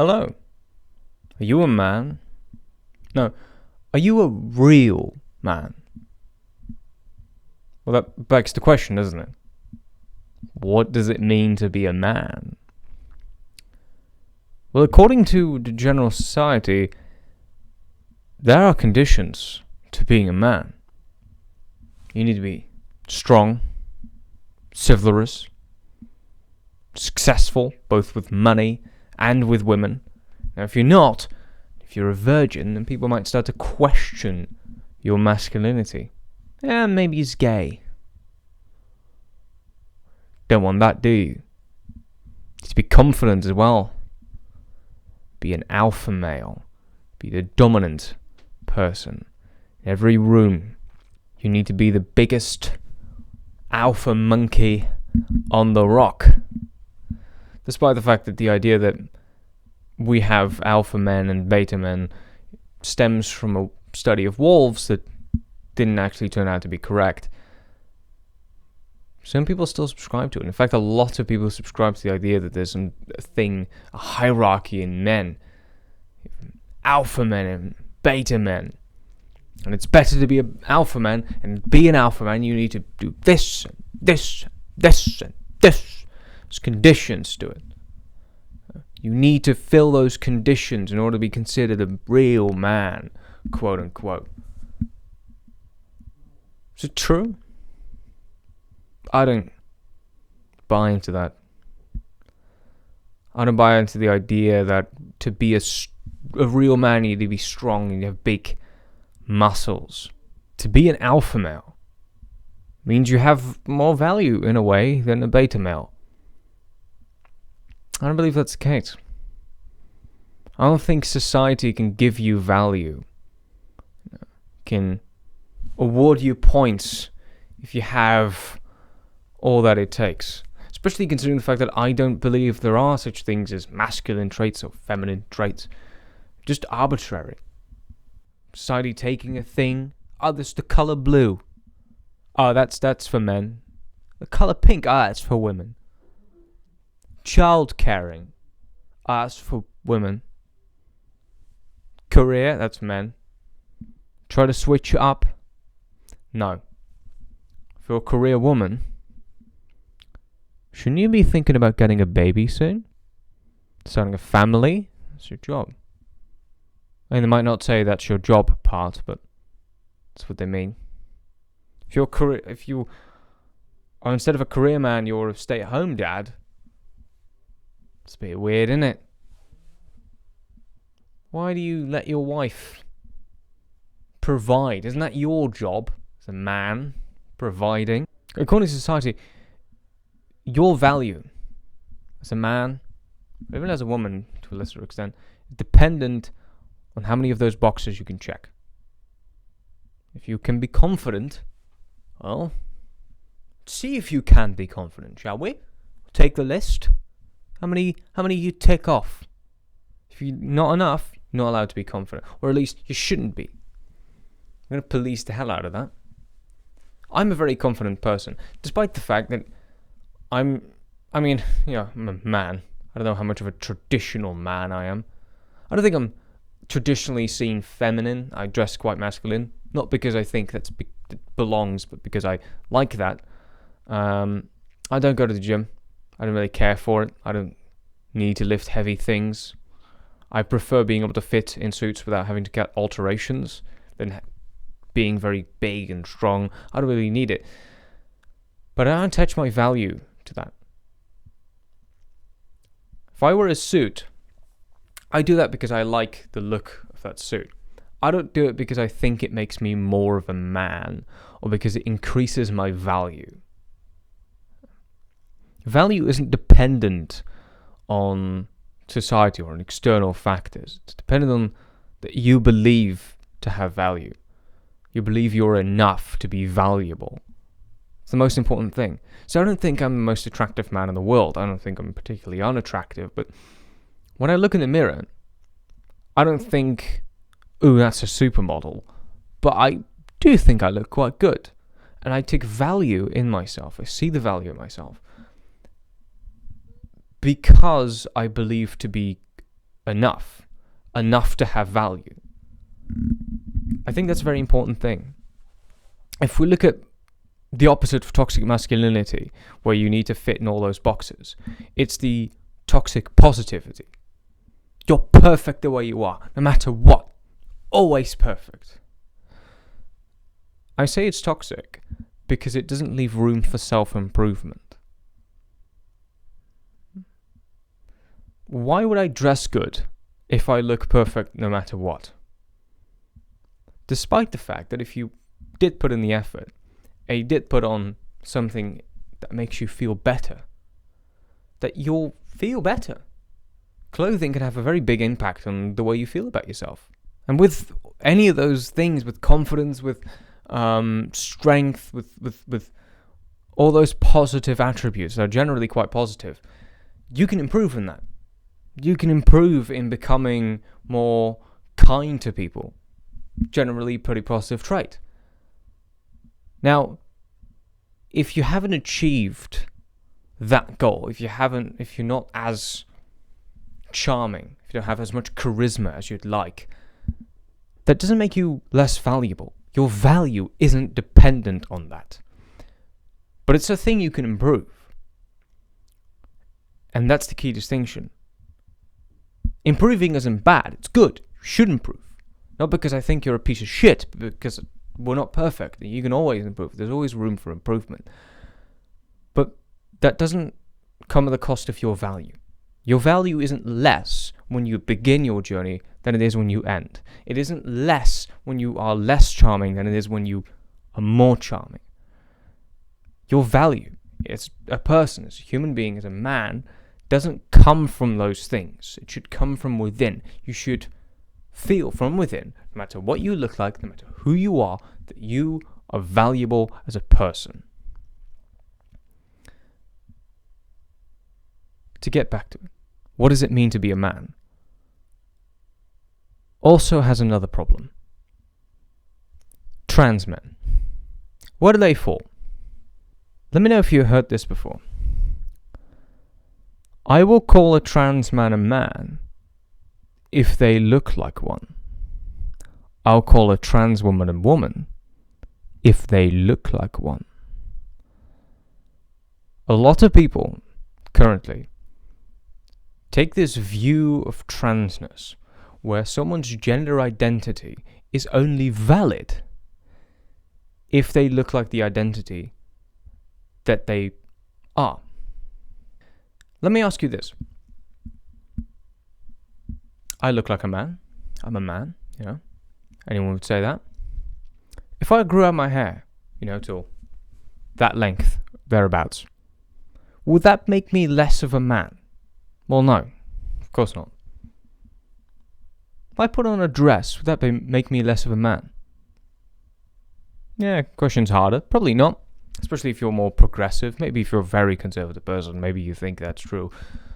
Hello. Are you a man? No. Are you a real man? Well, that begs the question, doesn't it? What does it mean to be a man? Well, according to the general society, there are conditions to being a man. You need to be strong, chivalrous, successful, both with money and with women. Now, if you're a virgin, then people might start to question your masculinity. Yeah, maybe he's gay. Don't want that, do you? To be confident as well. Be an alpha male. Be the dominant person. In every room, you need to be the biggest alpha monkey on the rock. Despite the fact that the idea that we have alpha men and beta men stems from a study of wolves that didn't actually turn out to be correct. Some people still subscribe to it. In fact, a lot of people subscribe to the idea that there's a hierarchy in men. Alpha men and beta men. And it's better to be an alpha man, and be an alpha man, you need to do this, and this, and this, and this. There's conditions to it. You need to fill those conditions in order to be considered a real man, quote unquote. Is it true? I don't buy into that. I don't buy into the idea that to be a real man, you need to be strong and you have big muscles. To be an alpha male means you have more value in a way than a beta male. I don't believe that's the case. I don't think society can give you value, can award you points if you have all that it takes. Especially considering the fact that I don't believe there are such things as masculine traits or feminine traits. Just arbitrary. Society taking a thing. Oh, there's the colour blue. Oh, that's for men. The colour pink. Ah, that's for women. Child caring. Ah, that's for women. Career. That's men. Try to switch it up. No. If you're a career woman, shouldn't you be thinking about getting a baby soon? Starting a family? That's your job. I mean, they might not say that's your job part, but that's what they mean. If you are instead of a career man, you're a stay-at-home dad, it's a bit weird, isn't it? Why do you let your wife provide? Isn't that your job as a man, providing? According to society, your value as a man, even as a woman to a lesser extent, is dependent on how many of those boxes you can check. If you can be confident, well, see if you can be confident, shall we? Take the list. How many you tick off? If you're not enough, you're not allowed to be confident. Or at least you shouldn't be. I'm going to police the hell out of that. I'm a very confident person, despite the fact that I'm a man. I don't know how much of a traditional man I am. I don't think I'm traditionally seen feminine. I dress quite masculine, not because I think that belongs, but because I like that. I don't go to the gym. I don't really care for it. I don't need to lift heavy things. I prefer being able to fit in suits without having to get alterations than being very big and strong. I don't really need it. But I don't attach my value to that. If I wear a suit, I do that because I like the look of that suit. I don't do it because I think it makes me more of a man or because it increases my value. Value isn't dependent on society or on external factors. It's dependent on that you believe to have value. You believe you're enough to be valuable. It's the most important thing. So I don't think I'm the most attractive man in the world. I don't think I'm particularly unattractive, but when I look in the mirror, I don't think, ooh, that's a supermodel. But I do think I look quite good. And I take value in myself. I see the value in myself. Because I believe to be enough to have value. I think that's a very important thing. If we look at the opposite of toxic masculinity, where you need to fit in all those boxes, it's the toxic positivity. You're perfect the way you are, no matter what. Always perfect. I say it's toxic because it doesn't leave room for self-improvement. Why would I dress good if I look perfect no matter what? Despite the fact that if you did put in the effort, and you did put on something that makes you feel better, that you'll feel better. Clothing can have a very big impact on the way you feel about yourself. And with any of those things, with confidence, with strength, with all those positive attributes that are generally quite positive, you can improve in that. You can improve in becoming more kind to people. Generally pretty positive trait. Now, if you haven't achieved that goal, if you're not as charming, if you don't have as much charisma as you'd like, that doesn't make you less valuable. Your value isn't dependent on that. But it's a thing you can improve. And that's the key distinction. Improving isn't bad. It's good. You should improve. Not because I think you're a piece of shit, but because we're not perfect. You can always improve. There's always room for improvement. But that doesn't come at the cost of your value. Your value isn't less when you begin your journey than it is when you end. It isn't less when you are less charming than it is when you are more charming. Your value as a person, as a human being, as a man, doesn't come from those things. It should come from within. You should feel from within, no matter what you look like, no matter who you are, that you are valuable as a person. To get back to it, what does it mean to be a man? Also has another problem. Trans men. What are they for? Let me know if you heard this before. I will call a trans man a man if they look like one. I'll call a trans woman a woman if they look like one. A lot of people currently take this view of transness where someone's gender identity is only valid if they look like the identity that they are. Let me ask you this. I look like a man. I'm a man, you know. Anyone would say that. If I grew out my hair, till that length, thereabouts, would that make me less of a man? Well, no. Of course not. If I put on a dress, would that make me less of a man? Yeah, question's harder. Probably not. Especially if you're more progressive. Maybe if you're a very conservative person, maybe you think that's true.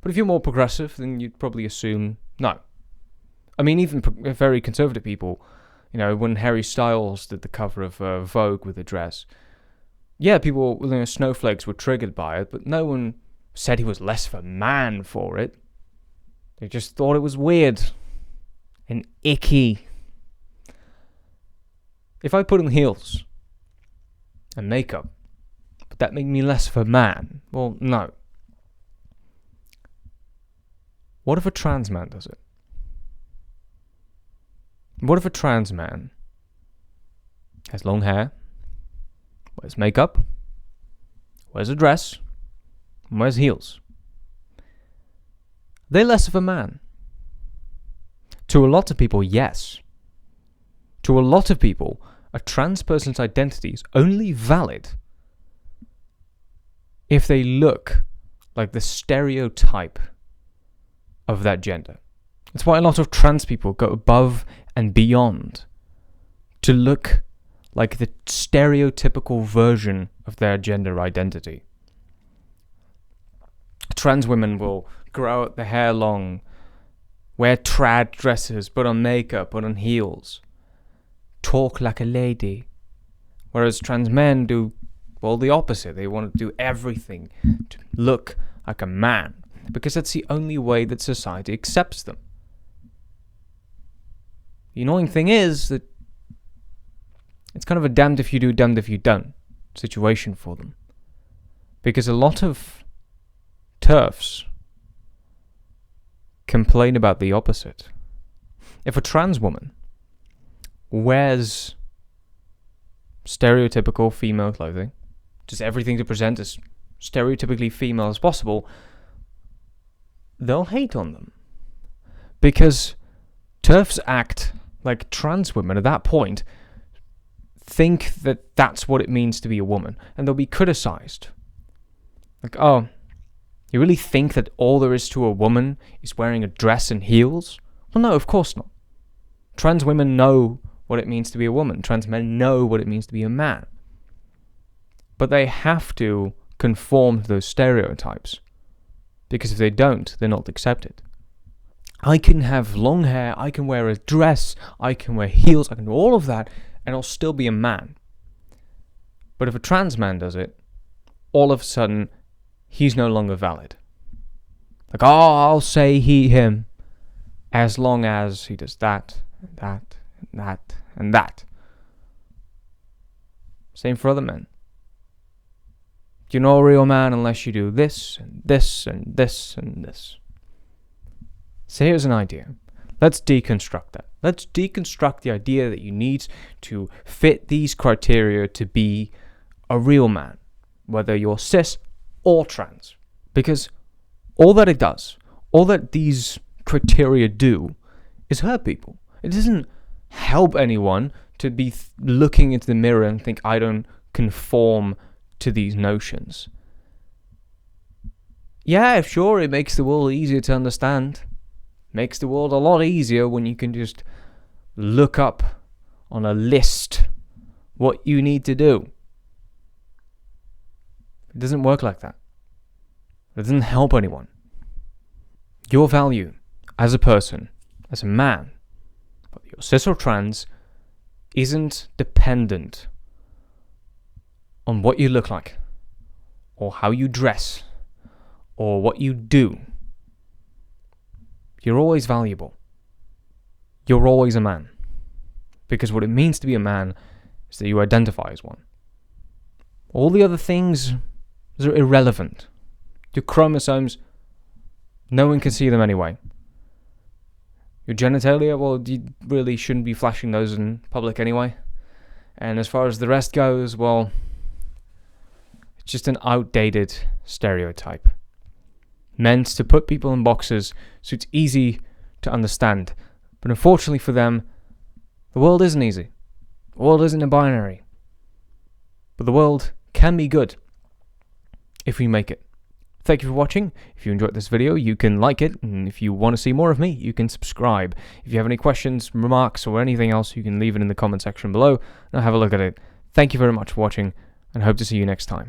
But if you're more progressive, then you'd probably assume no. I mean, even very conservative people, when Harry Styles did the cover of Vogue with a dress, yeah, people, snowflakes were triggered by it, but no one said he was less of a man for it. They just thought it was weird and icky. If I put on heels and makeup, would that make me less of a man? Well, no. What if a trans man does it? What if a trans man has long hair, wears makeup, wears a dress, and wears heels? They're less of a man. To a lot of people, yes. To a lot of people, a trans person's identity is only valid if they look like the stereotype of that gender. That's why a lot of trans people go above and beyond to look like the stereotypical version of their gender identity. Trans women will grow out their hair long, wear trad dresses, put on makeup, put on heels, talk like a lady. Whereas trans men do, the opposite. They want to do everything to look like a man, because that's the only way that society accepts them. The annoying thing is that it's kind of a damned if you do, damned if you don't situation for them. Because a lot of TERFs complain about the opposite. If a trans woman wears stereotypical female clothing, just everything to present as stereotypically female as possible, they'll hate on them. Because TERFs act like trans women at that point think that that's what it means to be a woman, and they'll be criticized. Like, oh, you really think that all there is to a woman is wearing a dress and heels? Well, no, of course not. Trans women know what it means to be a woman. Trans men know what it means to be a man. But they have to conform to those stereotypes. Because if they don't, they're not accepted. I can have long hair, I can wear a dress, I can wear heels, I can do all of that, and I'll still be a man. But if a trans man does it, all of a sudden, he's no longer valid. Like, oh, I'll say he, him, as long as he does that, and that, and that, and that. Same for other men. You're not a real man unless you do this, and this, and this, and this. So here's an idea. Let's deconstruct that. Let's deconstruct the idea that you need to fit these criteria to be a real man, whether you're cis or trans. Because all that it does, all that these criteria do, is hurt people. It doesn't help anyone to be looking into the mirror and think, I don't conform to these notions. Yeah, sure, it makes the world easier to understand. Makes the world a lot easier when you can just look up on a list what you need to do. It doesn't work like that. It doesn't help anyone. Your value as a person, as a man, whether you're cis or trans, isn't dependent on what you look like, or how you dress, or what you do. You're always valuable. You're always a man. Because what it means to be a man is that you identify as one. All the other things are irrelevant. Your chromosomes, no one can see them anyway. Your genitalia, well, you really shouldn't be flashing those in public anyway. And as far as the rest goes, well, it's just an outdated stereotype. Meant to put people in boxes so it's easy to understand. But unfortunately for them, the world isn't easy. The world isn't a binary. But the world can be good if we make it. Thank you for watching. If you enjoyed this video, you can like it. And if you want to see more of me, you can subscribe. If you have any questions, remarks, or anything else, you can leave it in the comment section below and I'll have a look at it. Thank you very much for watching and hope to see you next time.